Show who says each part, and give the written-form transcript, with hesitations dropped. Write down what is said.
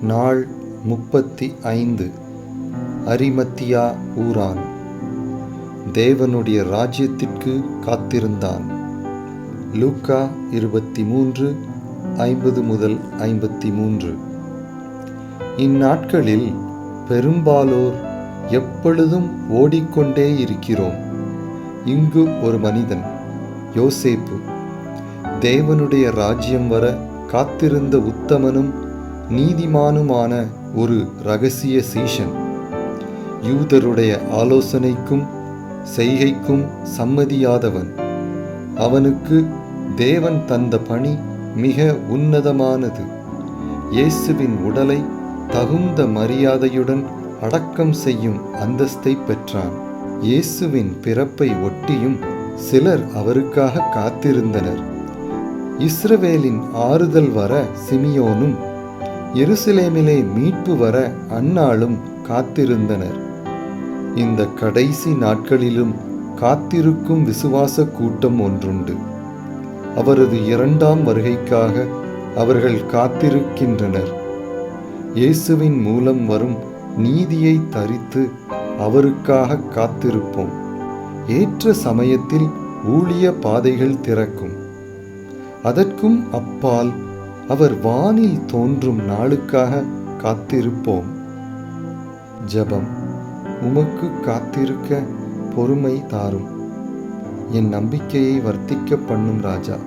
Speaker 1: நாள் 35. அரிமத்தியா ஊரான். தேவனுடைய ராஜ்யத்திற்கு காத்திருந்தான். லூக்கா 23:50-53. இந்நாட்களில் பெரும்பாலோர் எப்பொழுதும் ஓடிக்கொண்டே இருக்கிறோம். இங்கு ஒரு மனிதன், யோசேப்பு, தேவனுடைய ராஜ்யம் வர காத்திருந்த உத்தமனும் நீதிமானுமான ஒரு இரகசிய சீஷன். யூதருடைய ஆலோசனைக்கும் செய்கைக்கும் சம்மதியாதவன். அவனுக்கு தேவன் தந்த பணி மிக உன்னதமானது. இயேசுவின் உடலை தகுந்த மரியாதையுடன் அடக்கம் செய்யும் அந்தஸ்தை பெற்றான். இயேசுவின் பிறப்பை ஒட்டியும் சிலர் அவருக்காக காத்திருந்தனர். இஸ்ரவேலின் ஆறுதல் வர சிமியோனும், எருசலேமிலே மீட்பு வர அன்னாளும் காத்திருந்தனர். இந்த கடைசி நாட்களிலும் காத்திருக்கும் விசுவாச கூட்டம் ஒன்றுண்டு. அவரது 2ஆம் வருகைக்காக அவர்கள் காத்திருக்கின்றனர். இயேசுவின் மூலம் வரும் நீதியை தரித்து அவருக்காக காத்திருப்போம். ஏற்ற சமயத்தில் ஊழிய பாதைகள் திறக்கும். அதற்கும் அப்பால் அவர் வானில் தோன்றும் நாளுக்காக காத்திருப்போம். ஜெபம். உமக்கு காத்திருக்க பொறுமை தாரும். என் நம்பிக்கையை வர்த்திக்க பண்ணும் ராஜா.